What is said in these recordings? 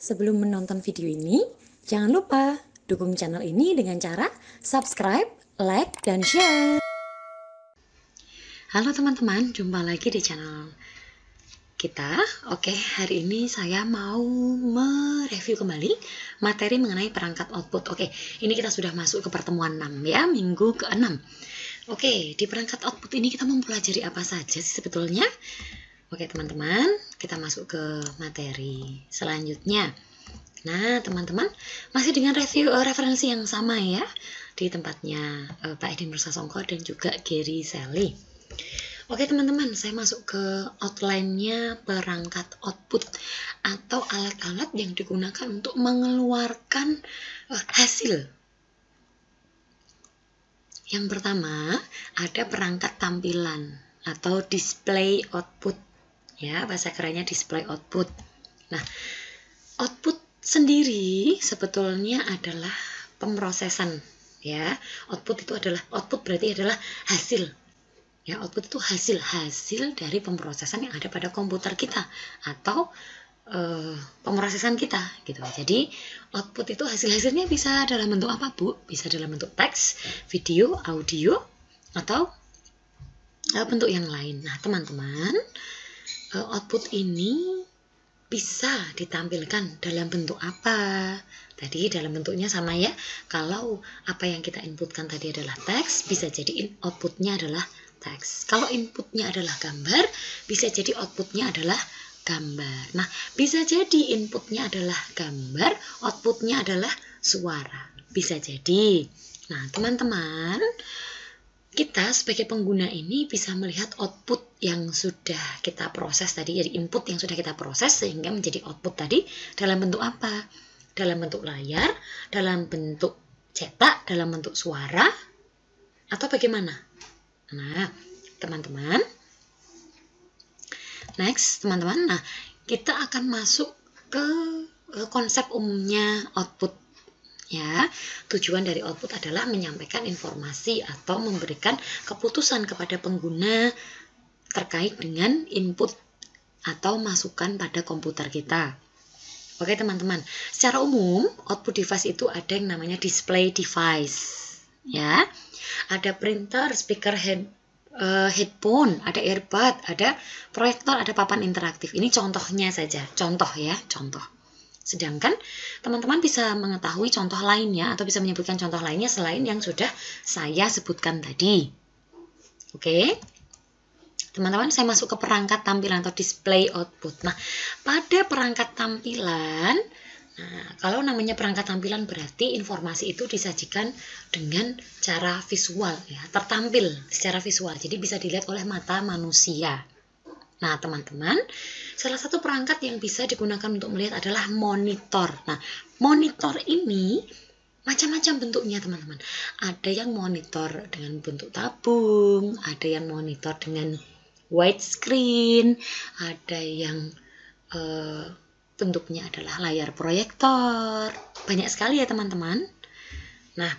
Sebelum menonton video ini, jangan lupa dukung channel ini dengan cara subscribe, like, dan share. Halo teman-teman, jumpa lagi di channel kita. Oke, hari ini saya mau mereview kembali materi mengenai perangkat output. Oke, ini kita sudah masuk ke pertemuan 6 ya, minggu ke-6. Oke, di perangkat output ini kita mempelajari apa saja sih sebetulnya? Oke teman-teman, kita masuk ke materi selanjutnya. Nah teman-teman, masih dengan referensi yang sama ya, di tempatnya Pak Edi Nursasongko dan juga Gary Sally. Oke teman-teman, saya masuk ke outline-nya perangkat output atau alat-alat yang digunakan untuk mengeluarkan hasil. Yang pertama, ada perangkat tampilan atau display output. Ya, bahasa kerennya display output. Nah, output sendiri sebetulnya adalah pemrosesan ya. Output itu adalah berarti adalah hasil. Ya, output itu hasil dari pemrosesan yang ada pada komputer kita atau pemrosesan kita gitu. Jadi, output itu hasilnya bisa dalam bentuk apa, Bu? Bisa dalam bentuk teks, video, audio atau bentuk yang lain. Nah, teman-teman, output ini bisa ditampilkan dalam bentuk apa? Tadi dalam bentuknya sama ya. Kalau apa yang kita inputkan tadi adalah teks, bisa jadi outputnya adalah teks. Kalau inputnya adalah gambar, bisa jadi outputnya adalah gambar. Nah, bisa jadi inputnya adalah gambar, outputnya adalah suara. Bisa jadi. Nah, teman-teman, kita sebagai pengguna ini bisa melihat output yang sudah kita proses tadi, jadi input yang sudah kita proses sehingga menjadi output tadi dalam bentuk apa? Dalam bentuk layar, dalam bentuk cetak, dalam bentuk suara, atau bagaimana? Nah, teman-teman, next, teman-teman, nah kita akan masuk ke konsep umumnya output. Ya, tujuan dari output adalah menyampaikan informasi atau memberikan keputusan kepada pengguna terkait dengan input atau masukan pada komputer kita. Oke teman-teman, secara umum output device itu ada yang namanya display device. Ya, ada printer, speaker, headphone, ada earbud, ada proyektor, ada papan interaktif. Ini contohnya saja, contoh ya, contoh. Sedangkan teman-teman bisa mengetahui contoh lainnya atau bisa menyebutkan contoh lainnya selain yang sudah saya sebutkan tadi. Oke. Teman-teman, saya masuk ke perangkat tampilan atau display output. Nah, pada perangkat tampilan, kalau namanya perangkat tampilan berarti informasi itu disajikan dengan cara visual ya, tertampil secara visual. Jadi bisa dilihat oleh mata manusia. Nah, teman-teman, salah satu perangkat yang bisa digunakan untuk melihat adalah monitor. Nah, monitor ini macam-macam bentuknya, teman-teman. Ada yang monitor dengan bentuk tabung, ada yang monitor dengan widescreen, ada yang bentuknya adalah layar proyektor. Banyak sekali ya, teman-teman. Nah,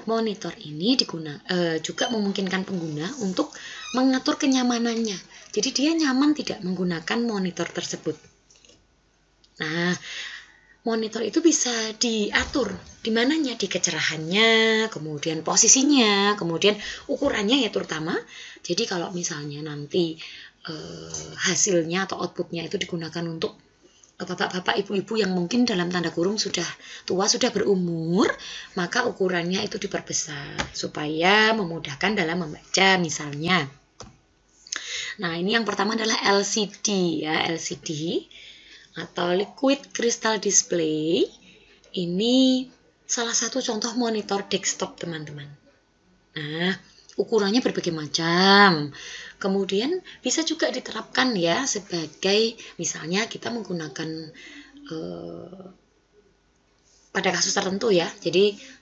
monitor ini juga memungkinkan pengguna untuk mengatur kenyamanannya. Jadi dia nyaman tidak menggunakan monitor tersebut. Nah, monitor itu bisa diatur di mananya, di kecerahannya, kemudian posisinya, kemudian ukurannya ya terutama. Jadi kalau misalnya nanti hasilnya atau outputnya itu digunakan untuk bapak-bapak, ibu-ibu yang mungkin dalam tanda kurung sudah tua, sudah berumur, maka ukurannya itu diperbesar supaya memudahkan dalam membaca misalnya. Nah, ini yang pertama adalah LCD ya, LCD atau Liquid Crystal Display. Ini salah satu contoh monitor desktop, teman-teman. Nah, ukurannya berbagai macam. Kemudian bisa juga diterapkan ya sebagai misalnya kita menggunakan pada kasus tertentu ya. Jadi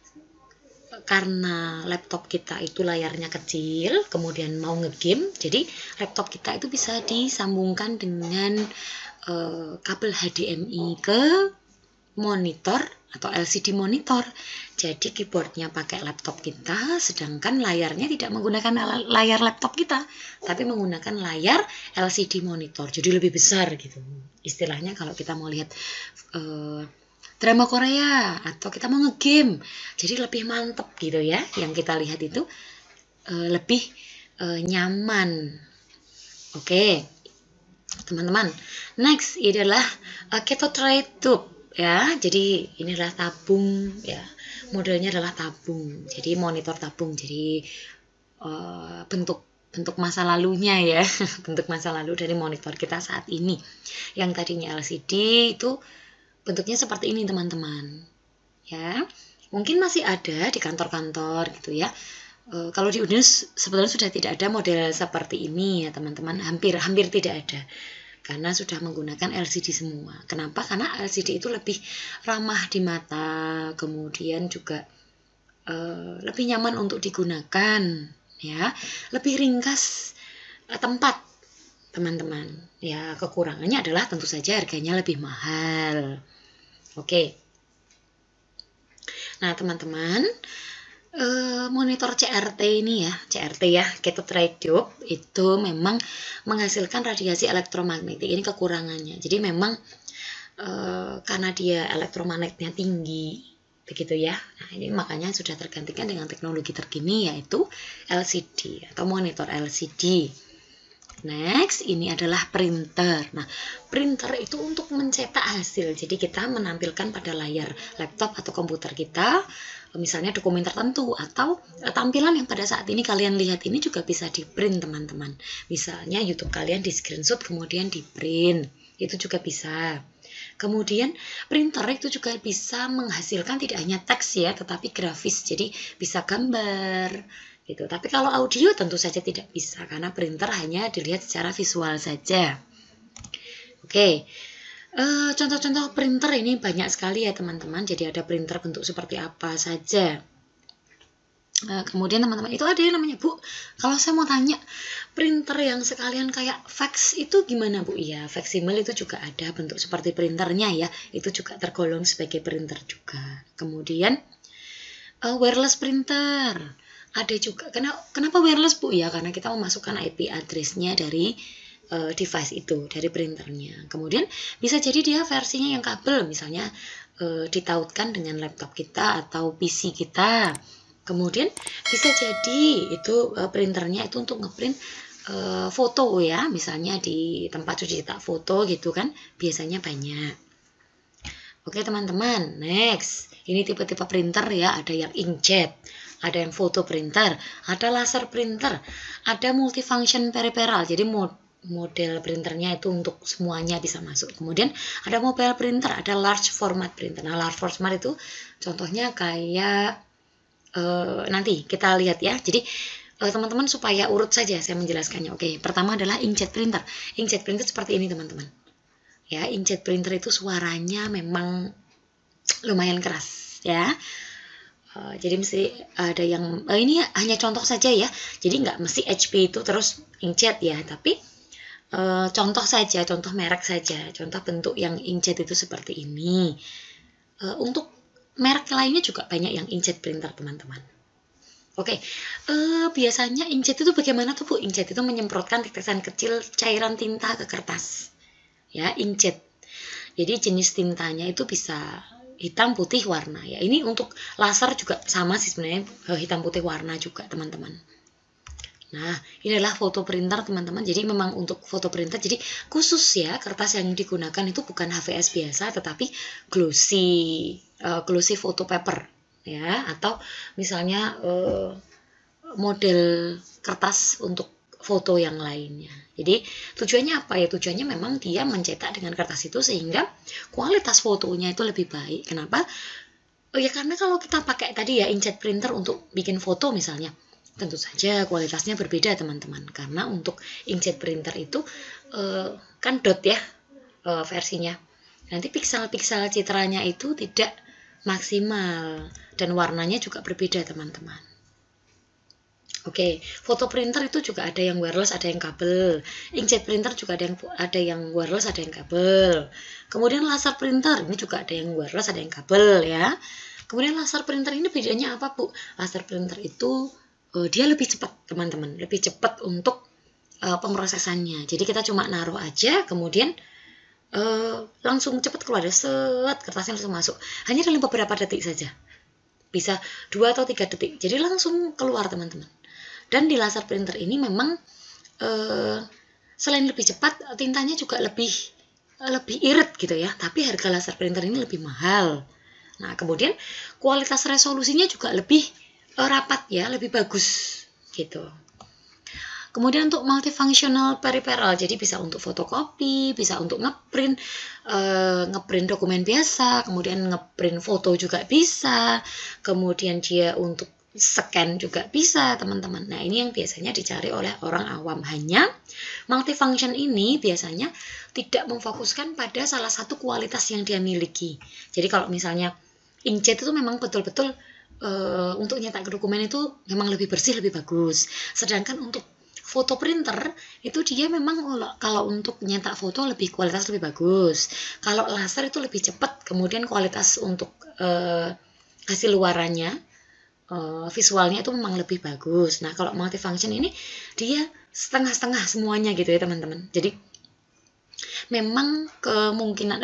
karena laptop kita itu layarnya kecil, kemudian mau ngegame, jadi laptop kita itu bisa disambungkan dengan kabel HDMI ke monitor atau LCD monitor. Jadi keyboardnya pakai laptop kita, sedangkan layarnya tidak menggunakan layar laptop kita, tapi menggunakan layar LCD monitor. Jadi lebih besar gitu. Istilahnya kalau kita mau lihat drama Korea atau kita mau ngegame, jadi lebih mantep gitu ya. Yang kita lihat itu lebih nyaman. Oke, teman-teman. Next adalah cathode tube ya. Jadi inilah tabung ya. Modelnya adalah tabung. Jadi monitor tabung. Jadi bentuk masa lalunya ya. Bentuk masa lalu dari monitor kita saat ini. Yang tadinya LCD itu bentuknya seperti ini teman-teman. Ya. Mungkin masih ada di kantor-kantor gitu ya. Kalau di Unus sebetulnya sudah tidak ada model seperti ini ya teman-teman. Hampir tidak ada. Karena sudah menggunakan LCD semua. Kenapa? Karena LCD itu lebih ramah di mata, kemudian juga lebih nyaman untuk digunakan, ya, lebih ringkas tempat, teman-teman. Ya, kekurangannya adalah tentu saja harganya lebih mahal. Oke. Nah, teman-teman, monitor CRT ini ya, CRT ya, cathode ray tube itu memang menghasilkan radiasi elektromagnetik. Ini kekurangannya. Jadi memang karena dia elektromagnetnya tinggi, begitu ya. Nah, ini makanya sudah tergantikan dengan teknologi terkini yaitu LCD atau monitor LCD. Next, ini adalah printer. Nah, printer itu untuk mencetak hasil. Jadi kita menampilkan pada layar laptop atau komputer kita, misalnya dokumen tertentu atau tampilan yang pada saat ini kalian lihat ini juga bisa di print teman-teman. Misalnya YouTube kalian di screenshot kemudian di print, itu juga bisa. Kemudian printer itu juga bisa menghasilkan tidak hanya teks ya, tetapi grafis. Jadi bisa gambar gitu. Tapi kalau audio tentu saja tidak bisa karena printer hanya dilihat secara visual saja. Oke. Contoh-contoh printer ini banyak sekali ya teman-teman. Jadi ada printer bentuk seperti apa saja. Kemudian teman-teman itu ada yang namanya Bu, kalau saya mau tanya printer yang sekalian kayak fax itu gimana Bu? Iya, faksimil itu juga ada bentuk seperti printernya ya. Itu juga tergolong sebagai printer juga. Kemudian wireless printer ada juga. Kenapa wireless Bu? Ya karena kita memasukkan IP address-nya dari device itu, dari printernya. Kemudian bisa jadi dia versinya yang kabel, misalnya ditautkan dengan laptop kita atau PC kita. Kemudian bisa jadi itu printernya itu untuk ngeprint foto ya, misalnya di tempat cuci cetak foto gitu kan, biasanya banyak. Oke teman-teman, next. Ini tipe-tipe printer ya, ada yang inkjet, ada yang photo printer, ada laser printer, ada multifunction peripheral. Jadi model printernya itu untuk semuanya bisa masuk. Kemudian ada mobile printer, ada large format printer. Nah, large format itu contohnya kayak nanti kita lihat ya. Jadi teman-teman supaya urut saja saya menjelaskannya. Oke, pertama adalah inkjet printer. Inkjet printer seperti ini teman-teman. Ya, inkjet printer itu suaranya memang lumayan keras ya. Jadi mesti ada yang ini hanya contoh saja ya. Jadi nggak mesti HP itu terus inkjet ya, tapi contoh saja, contoh merek saja, contoh bentuk yang inkjet itu seperti ini. Untuk merek lainnya juga banyak yang inkjet printer teman-teman. Oke, biasanya inkjet itu bagaimana tuh Bu? Inkjet itu menyemprotkan tetesan kecil cairan tinta ke kertas. Ya, inkjet. Jadi jenis tintanya itu bisa hitam, putih, warna. Ya, ini untuk laser juga sama sih sebenarnya, hitam, putih, warna juga teman-teman. Nah, ini adalah foto printer teman-teman. Jadi memang untuk foto printer, jadi khusus ya kertas yang digunakan itu bukan HVS biasa, tetapi glossy photo paper ya, atau misalnya model kertas untuk foto yang lainnya. Jadi tujuannya apa ya? Tujuannya memang dia mencetak dengan kertas itu sehingga kualitas fotonya itu lebih baik. Kenapa? Oh ya karena kalau kita pakai tadi ya inkjet printer untuk bikin foto misalnya, tentu saja kualitasnya berbeda teman-teman. Karena untuk inkjet printer itu kan dot ya versinya. Nanti piksel-piksel citranya itu tidak maksimal dan warnanya juga berbeda teman-teman. Oke, foto printer itu juga ada yang wireless, ada yang kabel. Inkjet printer juga ada yang wireless, ada yang kabel. Kemudian laser printer ini juga ada yang wireless, ada yang kabel ya. Kemudian laser printer ini bedanya apa, Bu? Laser printer itu dia lebih cepat, teman-teman. Lebih cepat untuk pemrosesannya. Jadi kita cuma naruh aja, kemudian langsung cepat keluar, set, kertasnya langsung masuk. Hanya dalam beberapa detik saja. Bisa 2 atau 3 detik. Jadi langsung keluar, teman-teman. Dan di laser printer ini memang selain lebih cepat, tintanya juga lebih irit gitu ya. Tapi harga laser printer ini lebih mahal. Nah, kemudian kualitas resolusinya juga lebih rapat ya, lebih bagus gitu. Kemudian untuk multifunctional peripheral, jadi bisa untuk fotokopi, bisa untuk ngeprint dokumen biasa, kemudian ngeprint foto juga bisa, kemudian dia untuk scan juga bisa, teman-teman. Nah, ini yang biasanya dicari oleh orang awam. Hanya multifunction ini biasanya tidak memfokuskan pada salah satu kualitas yang dia miliki. Jadi kalau misalnya inkjet itu memang betul-betul untuk nyetak dokumen itu memang lebih bersih, lebih bagus. Sedangkan untuk foto printer itu dia memang kalau untuk nyetak foto lebih kualitas lebih bagus. Kalau laser itu lebih cepat, kemudian kualitas untuk hasil luarannya, visualnya itu memang lebih bagus. Nah, kalau multifunction ini dia setengah-setengah semuanya gitu ya, teman-teman. Jadi memang kemungkinan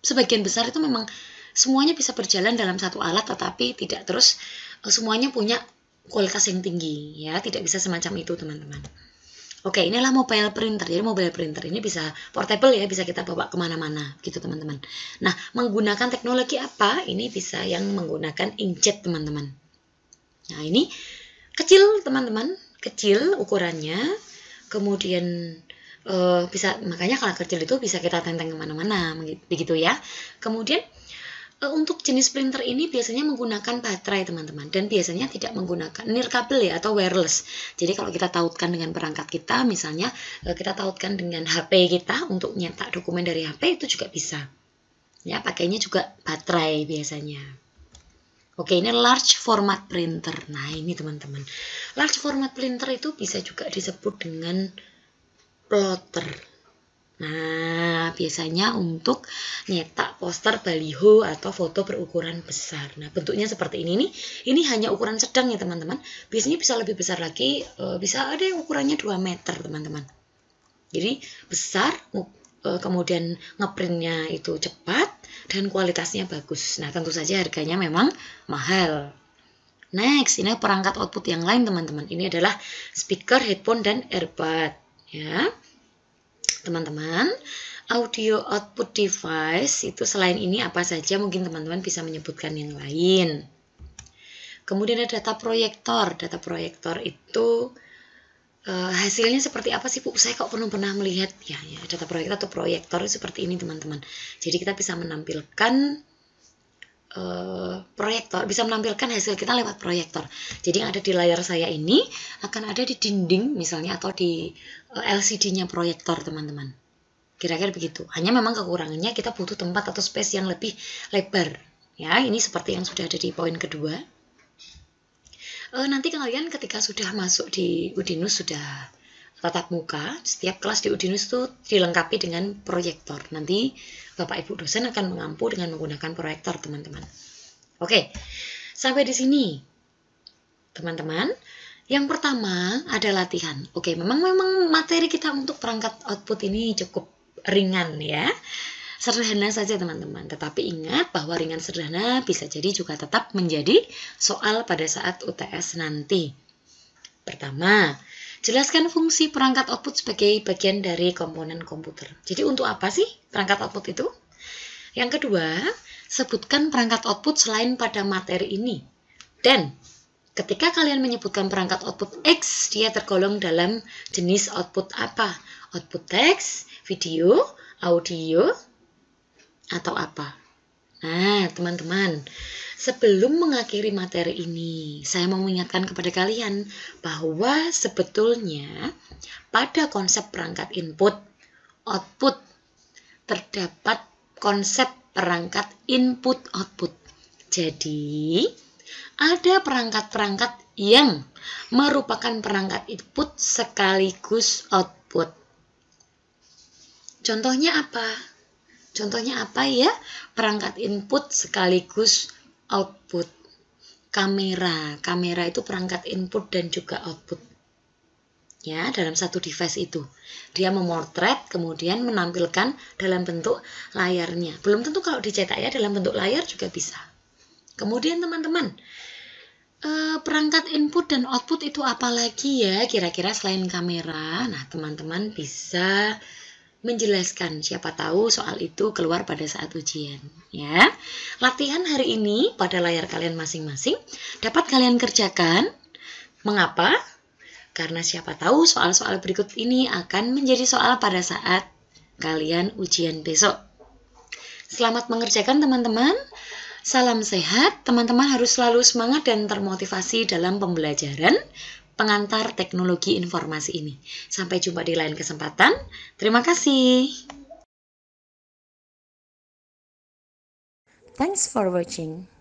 sebagian besar itu memang semuanya bisa berjalan dalam satu alat, tetapi tidak terus semuanya punya kualitas yang tinggi ya, tidak bisa semacam itu, teman-teman. Oke, inilah mobile printer. Jadi mobile printer ini bisa portable ya, bisa kita bawa kemana-mana gitu, teman-teman. Nah, menggunakan teknologi apa? Ini bisa yang menggunakan inkjet, teman-teman. Nah, ini kecil, teman-teman, kecil ukurannya, kemudian bisa, makanya kalau kecil itu bisa kita tenteng kemana-mana begitu ya. Kemudian untuk jenis printer ini biasanya menggunakan baterai, teman-teman, dan biasanya tidak menggunakan nirkabel ya, atau wireless. Jadi kalau kita tautkan dengan perangkat kita, misalnya kita tautkan dengan HP kita untuk nyetak dokumen dari HP, itu juga bisa ya, pakainya juga baterai biasanya. Oke, ini large format printer. Nah, ini teman-teman, large format printer itu bisa juga disebut dengan plotter. Nah, biasanya untuk nyetak poster, baliho, atau foto berukuran besar. Nah, bentuknya seperti ini nih. Ini hanya ukuran sedang ya, teman-teman. Biasanya bisa lebih besar lagi, bisa ada yang ukurannya 2 meter, teman-teman. Jadi besar, kemudian ngeprintnya itu cepat, dan kualitasnya bagus. Nah, tentu saja harganya memang mahal. Next, ini perangkat output yang lain, teman-teman. Ini adalah speaker, headphone, dan earbud. Ya, teman-teman, audio output device itu selain ini apa saja, mungkin teman-teman bisa menyebutkan yang lain. Kemudian ada data proyektor. Data proyektor itu hasilnya seperti apa sih, Bu? Saya kok belum pernah melihat ya, data proyektor atau proyektor seperti ini, teman-teman. Jadi kita bisa menampilkan proyektor, bisa menampilkan hasil kita lewat proyektor. Jadi yang ada di layar saya ini akan ada di dinding misalnya, atau di LCD-nya proyektor, teman-teman. Kira-kira begitu. Hanya memang kekurangannya kita butuh tempat atau space yang lebih lebar. Ya, ini seperti yang sudah ada di poin kedua. Nanti kalian ketika sudah masuk di Udinus, sudah tatap muka, setiap kelas di Udinus itu dilengkapi dengan proyektor. Nanti Bapak Ibu dosen akan mengampu dengan menggunakan proyektor, teman-teman. Oke, sampai di sini, teman-teman. Yang pertama ada latihan. Oke, memang materi kita untuk perangkat output ini cukup ringan ya. Sederhana saja, teman-teman. Tetapi ingat bahwa ringan sederhana bisa jadi juga tetap menjadi soal pada saat UTS nanti. Pertama, jelaskan fungsi perangkat output sebagai bagian dari komponen komputer. Jadi untuk apa sih perangkat output itu? Yang kedua, sebutkan perangkat output selain pada materi ini. Dan ketika kalian menyebutkan perangkat output X, dia tergolong dalam jenis output apa? Output teks, video, audio, atau apa? Nah, teman-teman, sebelum mengakhiri materi ini, saya mau mengingatkan kepada kalian bahwa sebetulnya pada konsep perangkat input, output, terdapat konsep perangkat input, output. Jadi, ada perangkat-perangkat yang merupakan perangkat input sekaligus output. Contohnya apa? Contohnya apa ya? Perangkat input sekaligus output. Kamera. Kamera itu perangkat input dan juga output. Ya, dalam satu device itu. Dia memotret, kemudian menampilkan dalam bentuk layarnya. Belum tentu kalau dicetak ya, dalam bentuk layar juga bisa. Kemudian teman-teman, perangkat input dan output itu apa lagi ya kira-kira selain kamera? Nah, teman-teman bisa menjelaskan, siapa tahu soal itu keluar pada saat ujian ya. Latihan hari ini pada layar kalian masing-masing dapat kalian kerjakan. Mengapa? Karena siapa tahu soal-soal berikut ini akan menjadi soal pada saat kalian ujian besok. Selamat mengerjakan teman-teman. Salam sehat, teman-teman harus selalu semangat dan termotivasi dalam pembelajaran pengantar teknologi informasi ini. Sampai jumpa di lain kesempatan. Terima kasih. Thanks for watching.